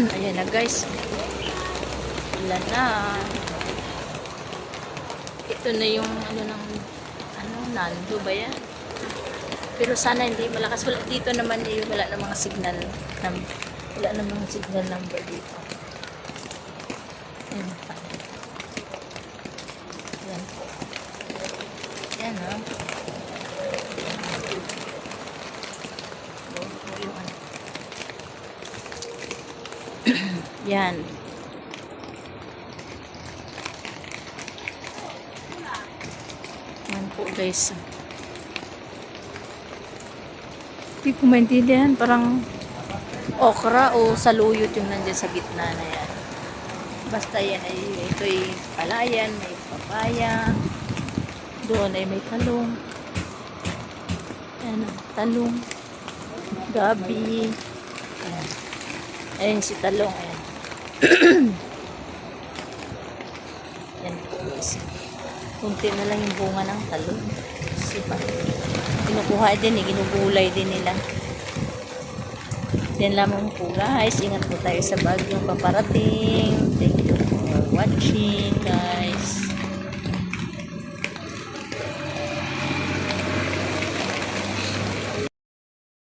Ayan na guys. Ulan na. Ito na yung Nando ba yan? Pero sana hindi malakas. Wala dito naman wala na mga signal. Wala na mga signal number dito. Ayan pa. Ayan po. Ayan o. Yan. Yan po guys. Hindi ko maintindihan. Parang okra o saluyot yung nandiyan sa gitna na yan. Basta yan ay ito'y palayan, may papaya. Doon ay may talong. Ayan, talong. Gabi. Ayan. Ayan si talong. Ayan. Yan po guys. Kunti na lang yung bunga ng talong. Sipa. Kinukuha din ginugulay din nila. Yan lamang po guys. Ingat po tayo sa bagyong paparating. Thank you for watching.